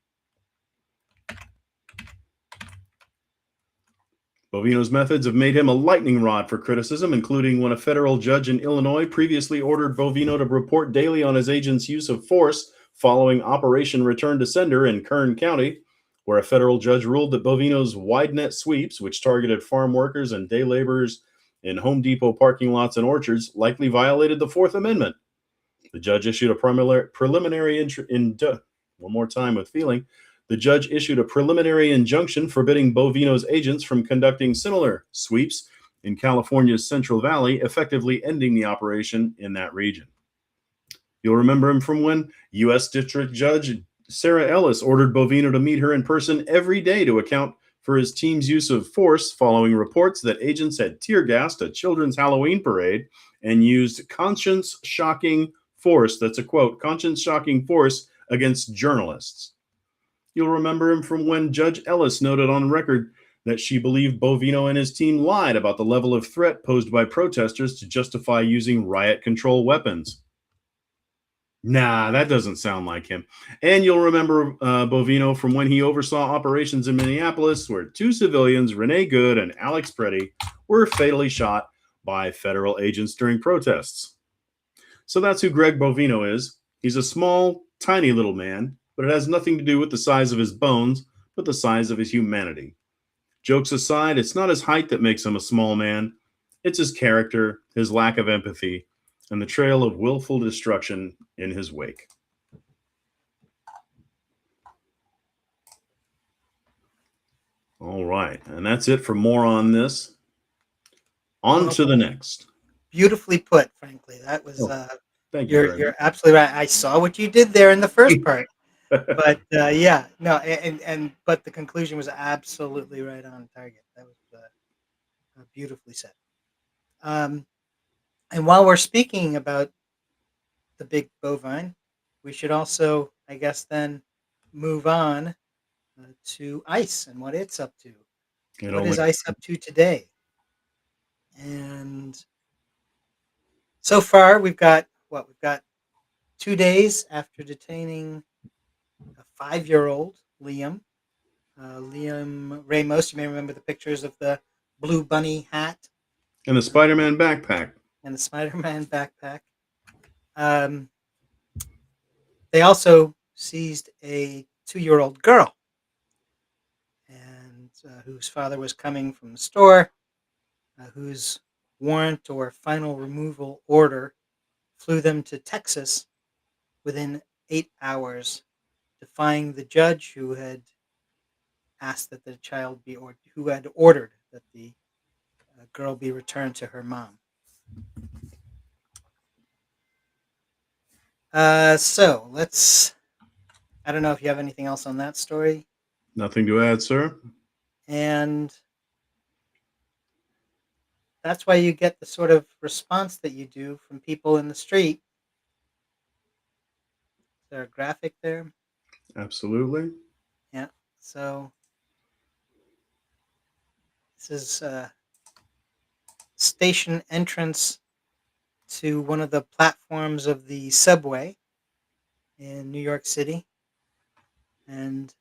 Bovino's methods have made him a lightning rod for criticism, including when a federal judge in Illinois previously ordered Bovino to report daily on his agent's use of force following Operation Return to Sender in Kern County, where a federal judge ruled that Bovino's wide net sweeps, which targeted farm workers and day laborers in Home Depot parking lots and orchards, likely violated the Fourth Amendment. The judge issued a preliminary The judge issued a preliminary injunction forbidding Bovino's agents from conducting similar sweeps in California's Central Valley, effectively ending the operation in that region. You'll remember him from when U.S. District Judge Sarah Ellis ordered Bovino to meet her in person every day to account for his team's use of force following reports that agents had tear gassed a children's Halloween parade and used conscience-shocking force, that's a quote, conscience-shocking force against journalists. You'll remember him from when Judge Ellis noted on record that she believed Bovino and his team lied about the level of threat posed by protesters to justify using riot control weapons. Nah, that doesn't sound like him. And you'll remember Bovino from when he oversaw operations in Minneapolis, where two civilians, Renee Good and Alex Preddy, were fatally shot by federal agents during protests. So that's who Greg Bovino is. He's a small, tiny little man, but it has nothing to do with the size of his bones, but the size of his humanity. Jokes aside, it's not his height that makes him a small man. It's his character, his lack of empathy, and the trail of willful destruction in his wake. All right, and that's it for more on this. On to the next. Beautifully put, frankly. That was thank you. You're absolutely right. I saw what you did there in the first part. But but the conclusion was absolutely right on target. That was beautifully said. And while we're speaking about the big bovine, we should also, I guess, then move on to ICE and what it's up to. What is ICE up to today? And so far, we've got 2 days after detaining a 5-year-old Liam. Liam Ramos, you may remember the pictures of the blue bunny hat And the Spider-Man backpack. and the Spider-Man backpack. Um, they also seized a 2-year-old girl, and whose father was coming from the store, whose warrant or final removal order flew them to Texas within 8 hours, defying the judge who had asked that the child be, or who had ordered that the girl be returned to her mom. So let's. I don't know if you have anything else on that story. Nothing to add, sir. And that's why you get the sort of response that you do from people in the street. Is there a graphic there? Absolutely. Yeah. So this is station entrance to one of the platforms of the subway in New York City. And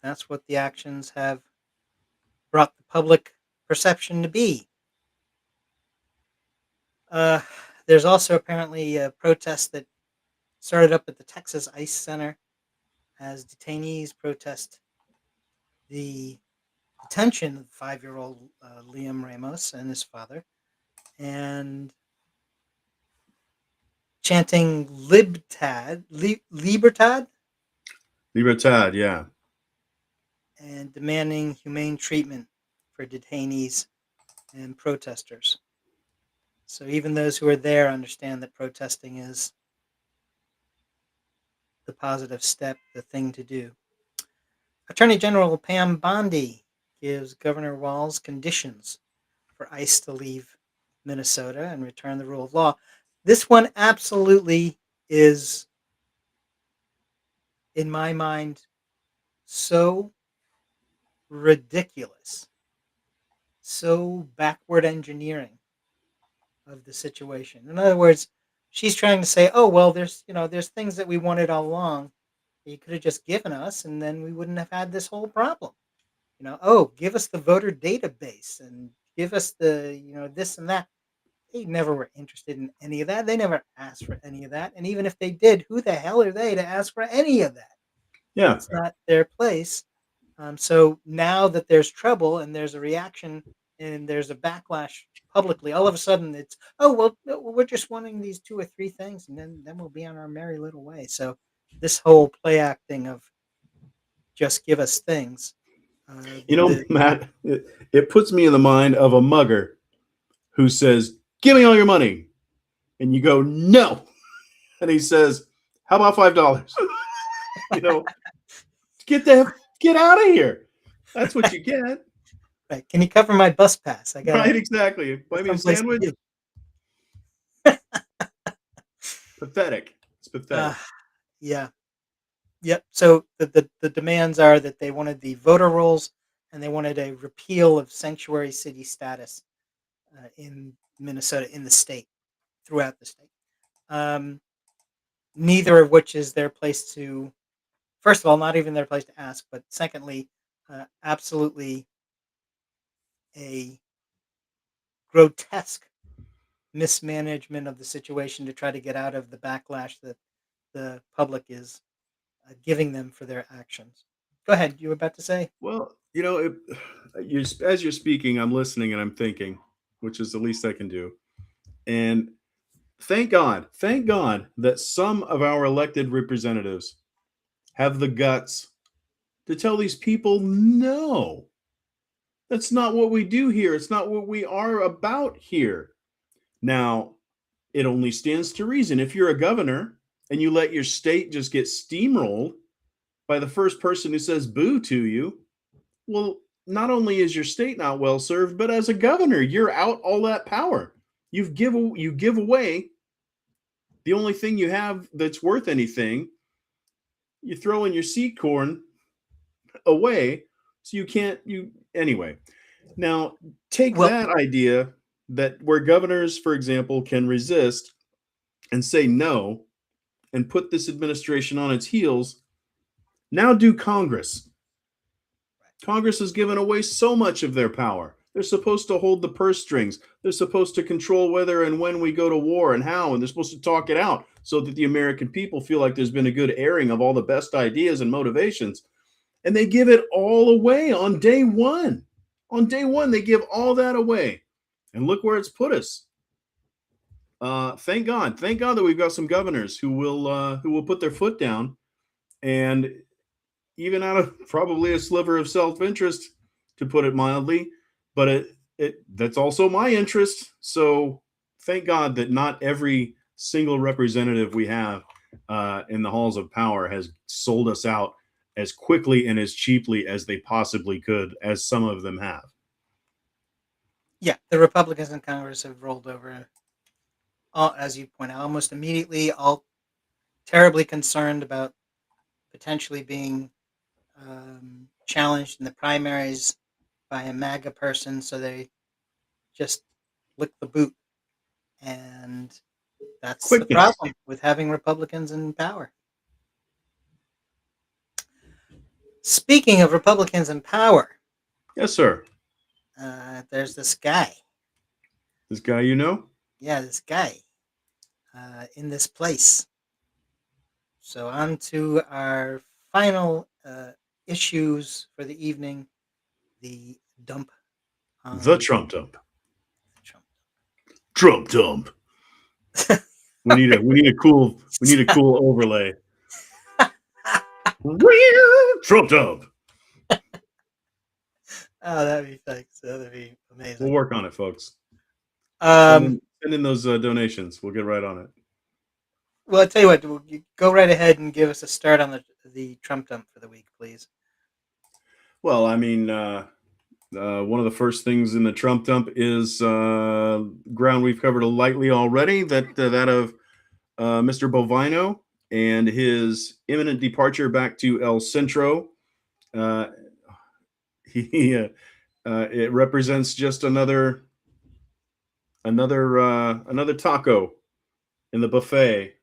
that's what the actions have brought the public perception to be. Uh, there's also apparently a protest that started up at the Texas Ice Center as detainees protest the detention of 5-year-old Liam Ramos and his father, and chanting Libertad, Libertad, yeah. and demanding humane treatment for detainees and protesters. So even those who are there understand that protesting is the positive step, the thing to do. Attorney General Pam Bondi gives Governor Walz conditions for ICE to leave Minnesota and return the rule of law. This one absolutely is, in my mind, so ridiculous, so backward engineering of the situation. In other words, she's trying to say, "Oh well, there's things that we wanted all along that you could have just given us, and then we wouldn't have had this whole problem." Oh, give us the voter database and give us the this and that. They never were interested in any of that. They never asked for any of that. And even if they did, who the hell are they to ask for any of that? Yeah. It's not their place. So now that there's trouble and there's a reaction and there's a backlash publicly, all of a sudden it's, oh, well, no, we're just wanting these 2 or 3 things, and then we'll be on our merry little way. So this whole play acting of just give us things. Matt, it puts me in the mind of a mugger who says, "Give me all your money." And you go, "No." And he says, "How about $5?" Get out of here. That's what you get. Right. Can you cover my bus pass? I got Right, exactly. Buy me a sandwich. Pathetic. It's pathetic. Yeah. Yep. So the demands are that they wanted the voter rolls and they wanted a repeal of sanctuary city status in Minnesota, in the state, throughout the state. Neither of which is their place to, first of all, not even their place to ask, but secondly, absolutely a grotesque mismanagement of the situation to try to get out of the backlash that the public is giving them for their actions. Go ahead. You were about to say? Well, as you're speaking, I'm listening and I'm thinking, which is the least I can do. And thank God that some of our elected representatives have the guts to tell these people, no, that's not what we do here. It's not what we are about here. Now, it only stands to reason if you're a governor and you let your state just get steamrolled by the first person who says boo to you, well, not only is your state not well served, but as a governor, you're out all that power. You give away the only thing you have that's worth anything. You throw in your seed corn away, so anyway. Now take that idea that where governors, for example, can resist and say no and put this administration on its heels. Now do Congress. Congress has given away so much of their power. They're supposed to hold the purse strings. They're supposed to control whether and when we go to war and how, and they're supposed to talk it out so that the American people feel like there's been a good airing of all the best ideas and motivations. And they give it all away on day one. On day one, they give all that away. And look where it's put us. Thank God that we've got some governors who will put their foot down, and even out of probably a sliver of self-interest, to put it mildly, but that's also my interest. So thank God that not every single representative we have in the halls of power has sold us out as quickly and as cheaply as they possibly could, as some of them have. Yeah, the Republicans in Congress have rolled over, as you point out, almost immediately, all terribly concerned about potentially being challenged in the primaries by a MAGA person, so they just lick the boot. And that's the Quickness. problem with having Republicans in power. Speaking of Republicans in power, Yes, sir. there's this guy. This guy, you know? Yeah, this guy in this place. So on to our final issues for the evening, the dump. The Trump dump. Trump. Trump dump. We need a cool overlay. Trump dump. Oh, that'd be thanks. That'd be amazing. We'll work on it, folks. Send in those donations. We'll get right on it. Well, I'll tell you what. Go right ahead and give us a start on the Trump dump for the week, please. Well, I mean, one of the first things in the Trump dump is ground we've covered lightly already. That of Mr. Bovino and his imminent departure back to El Centro. It represents just another taco in the buffet,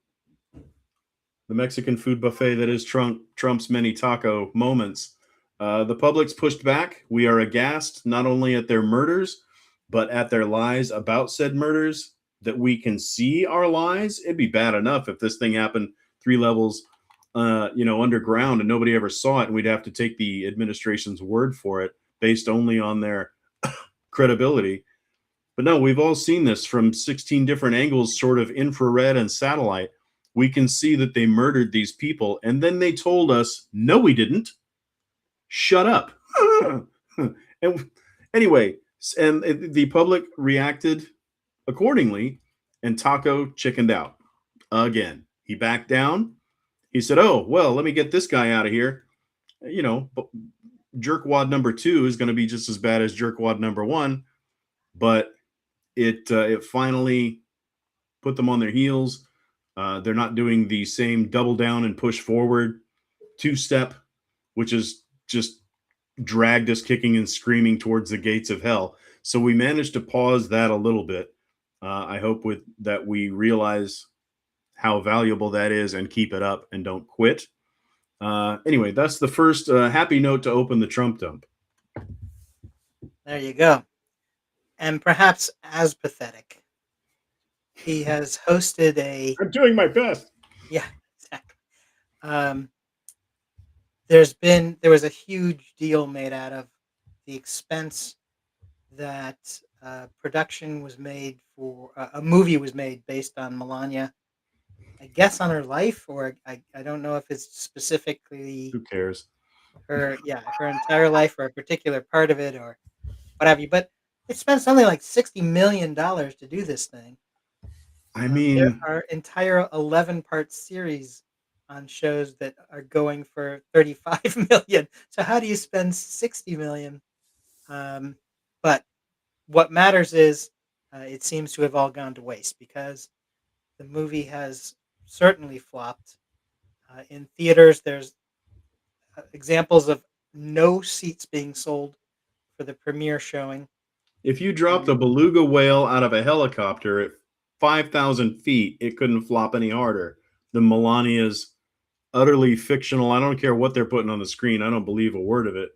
the Mexican food buffet that is Trump's many taco moments. The public's pushed back. We are aghast not only at their murders, but at their lies about said murders, that we can see our lies. It'd be bad enough if this thing happened 3 levels underground and nobody ever saw it, and we'd have to take the administration's word for it based only on their credibility. But no, we've all seen this from 16 different angles, sort of infrared and satellite. We can see that they murdered these people, and then they told us, no, we didn't. Shut up. And anyway, and the public reacted accordingly, and Taco chickened out again. He backed down. He said, oh, well, let me get this guy out of here. Jerkwad number 2 is going to be just as bad as jerkwad number 1, but it finally put them on their heels. They're not doing the same double down and push forward 2-step, which is just dragged us kicking and screaming towards the gates of hell. So we managed to pause that a little bit. I hope that we realize how valuable that is and keep it up and don't quit. Anyway, that's the first happy note to open the Trump dump. There you go. And perhaps as pathetic, he has hosted I'm doing my best. Yeah, exactly. There was a huge deal made out of the expense that production was made for a movie was made based on Melania, I guess on her life, or I don't know if it's specifically Who cares? her entire life or a particular part of it or what have you. But it spent something like $60 million to do this thing. I mean, there are entire 11-part series on shows that are going for 35 million. So how do you spend 60 million? But what matters is it seems to have all gone to waste because the movie has certainly flopped. In theaters, there's examples of no seats being sold for the premiere showing. If you dropped a beluga whale out of a helicopter at 5,000 feet, it couldn't flop any harder than Melania's utterly fictional. I don't care what they're putting on the screen. I don't believe a word of it.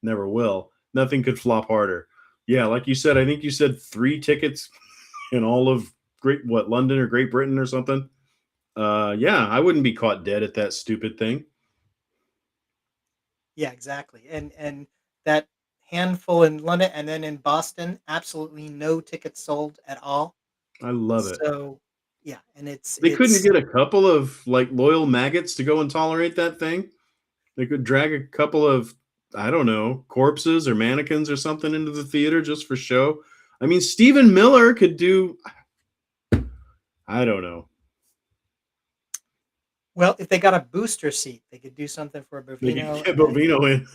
Never will. Nothing could flop harder. Yeah, like you said, I think you said 3 tickets in all of London or Great Britain or something. Yeah, I wouldn't be caught dead at that stupid thing. Yeah, exactly. And that handful in London and then in Boston, absolutely no tickets sold at all. I love it. So, yeah, and They couldn't it's get a couple of like loyal maggots to go and tolerate that thing. They could drag a couple of, I don't know, corpses or mannequins or something into the theater just for show. I mean, Stephen Miller could do, I don't know. well, if they got a booster seat, they could do something for They could Bovino. get Bovino in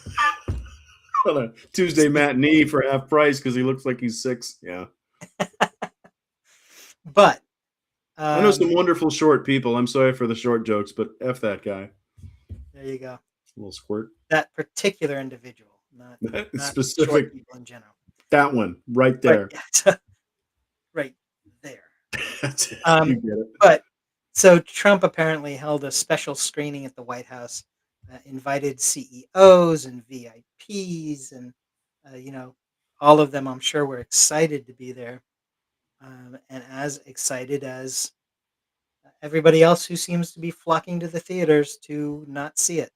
on a Tuesday matinee for half price because he looks like he's 6. Yeah. But I know some um, wonderful short people. I'm sorry for the short jokes, but F that guy. there you go. Little squirt. That particular individual, not That not specific. short people in general. That one right there. Right, right there. That's it. You Um, get it. but so Trump apparently held a special screening at the White House, invited CEOs and VIPs, and all of them, I'm sure, were excited to be there, and as excited as everybody else who seems to be flocking to the theaters to not see it.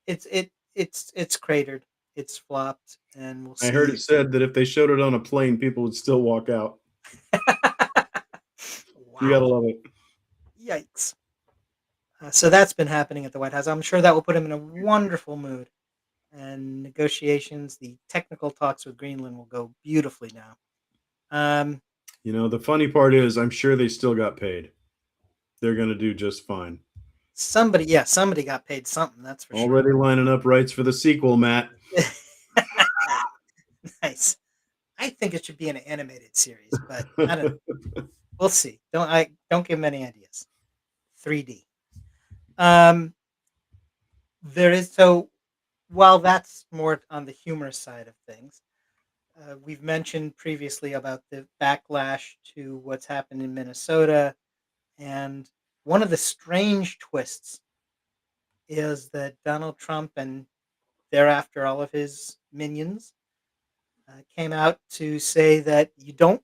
It's cratered, it's flopped, and we'll I heard see. it said that if they showed it on a plane, people would still walk out. You gotta Wow. love it. Yikes. So that's been happening at the White House. I'm sure that will put him in a wonderful mood. And negotiations, the technical talks with Greenland will go beautifully now. Um, You know, the funny part is, I'm sure they still got paid. They're gonna do just fine. somebody got paid something. That's for Already lining up rights for the sequel, Matt. sure. Nice. I think it should be an animated series, but I don't know. We'll see. Don't give him any ideas. 3D. Um, there is so while that's more on the humorous side of things, we've mentioned previously about the backlash to what's happened in Minnesota, and one of the strange twists is that Donald Trump and thereafter all of his minions came out to say that you don't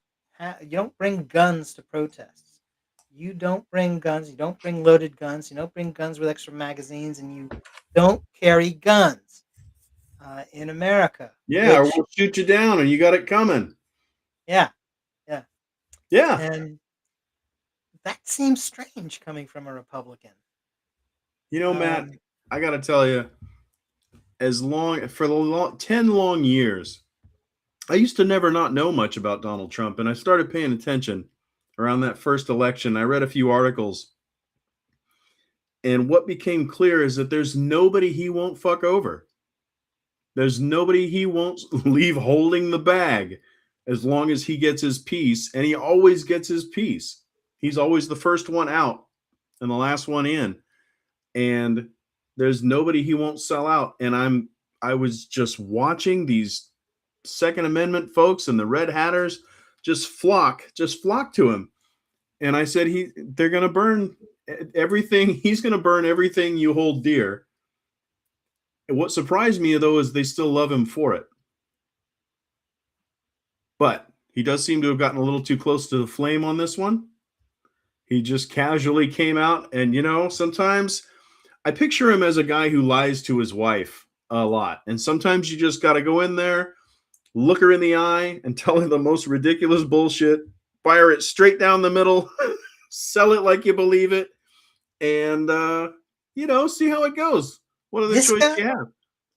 bring guns to protests. You don't bring guns. You don't bring loaded guns. You don't bring guns with extra magazines, and you don't carry guns in America. Yeah, or Which, we'll shoot you down, and you got it coming. yeah, yeah, Yeah. and that seems strange coming from a Republican. You know, Matt, Um, I gotta tell you, for the 10 long years, I used to never not know much about Donald Trump, and I started paying attention around that first election. I read a few articles, and what became clear is that there's nobody he won't fuck over. There's nobody he won't leave holding the bag as long as he gets his piece, and he always gets his piece. He's always the first one out and the last one in. And there's nobody he won't sell out. And I was just watching these Second Amendment folks and the Red Hatters just flock to him. And I said, they're going to burn everything. He's going to burn everything you hold dear. And what surprised me, though, is they still love him for it. But he does seem to have gotten a little too close to the flame on this one. He just casually came out, and sometimes I picture him as a guy who lies to his wife a lot. And sometimes you just got to go in there, look her in the eye, and tell her the most ridiculous bullshit, fire it straight down the middle, sell it like you believe it, and, see how it goes. What other choice do you have?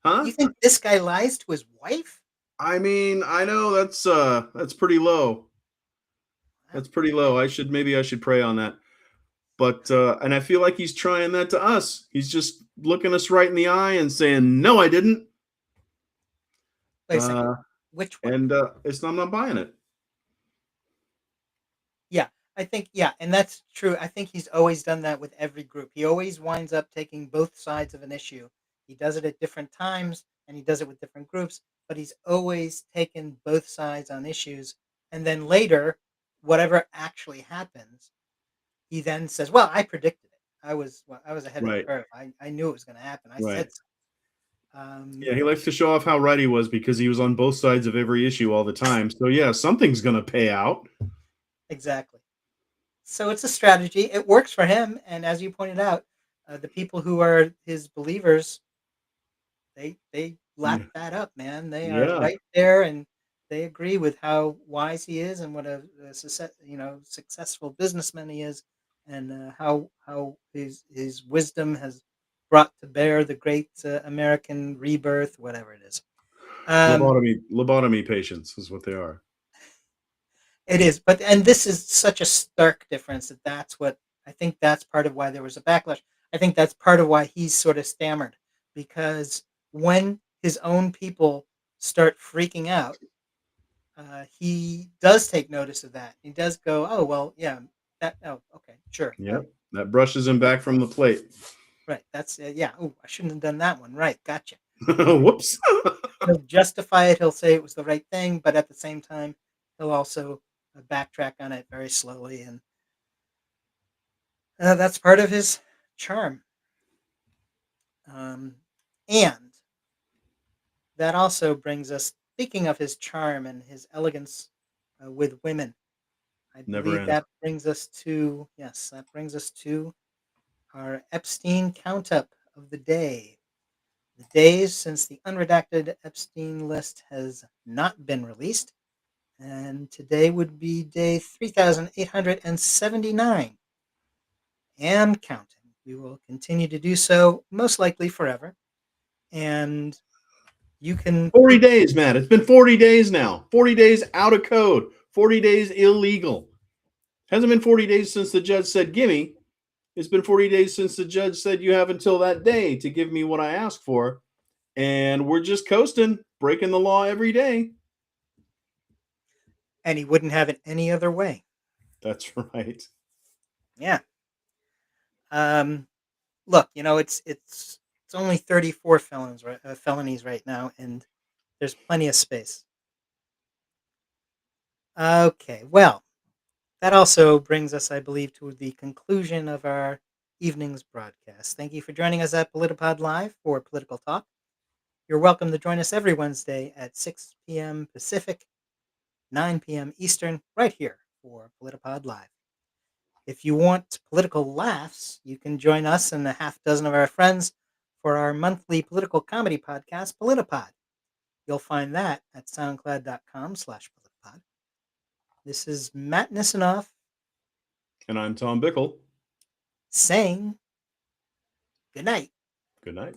Huh? you think this guy lies to his wife? I mean, I know that's pretty low. That's pretty low. Maybe I should pray on that. But and I feel like he's trying that to us. He's just looking us right in the eye and saying, "No, I didn't." Wait a second. Which one? And I'm not buying it. Yeah, I think and that's true. I think he's always done that with every group. He always winds up taking both sides of an issue. He does it at different times and he does it with different groups, but he's always taken both sides on issues. And then later, whatever actually happens, he then says, "Well, I predicted it. I was ahead of the Right. curve. I knew it was going to happen. I Right. said so. Yeah, he likes to show off how right he was because he was on both sides of every issue all the time. So yeah, something's gonna pay out. Exactly. So it's a strategy. It works for him, and as you pointed out, the people who are his believers, they lap Yeah. that up, man. They are Yeah. right there, and they agree with how wise he is and what a successful businessman he is, and how his wisdom has brought to bear the great American rebirth, whatever it is. Um, Lobotomy patients is what they are. It is, but and this is such a stark difference that's what I think that's part of why there was a backlash. I think that's part of why he's sort of stammered because when his own people start freaking out, he does take notice of that. He does go, "Oh well, yeah, that. Oh, okay, sure, Yep. That brushes him back from the plate. right. That's yeah. Oh, I shouldn't have done that one. Right, gotcha." Whoops. He'll justify it. He'll say it was the right thing, but at the same time, he'll also backtrack on it very slowly and that's part of his charm. Um, and that also brings us, speaking of his charm and his elegance with women, I Never believe ends. that brings us to, yes, that brings us to our Epstein count up of the day. The days since the unredacted Epstein list has not been released. And today would be day 3,879 and counting. We will continue to do so, most likely forever. And you can 40 keep days, Matt. It's been 40 days now. 40 days out of code. 40 days illegal. Hasn't been 40 days since the judge said, gimme. It's been 40 days since the judge said you have until that day to give me what I asked for. And we're just coasting, breaking the law every day. and he wouldn't have it any other way. That's right. Yeah. Um, Look, it's only 34 felonies right now, and there's plenty of space. Okay, well, that also brings us, I believe, to the conclusion of our evening's broadcast. Thank you for joining us at PolitiPod Live for Political Talk. You're welcome to join us every Wednesday at 6 p.m. Pacific, 9 p.m. Eastern, right here for PolitiPod Live. If you want political laughs, you can join us and a half dozen of our friends for our monthly political comedy podcast, PolitiPod. You'll find that at soundcloud.com/PolitiPod. This is Matt Nisanoff And I'm Tom Bickle. saying good night. Good night.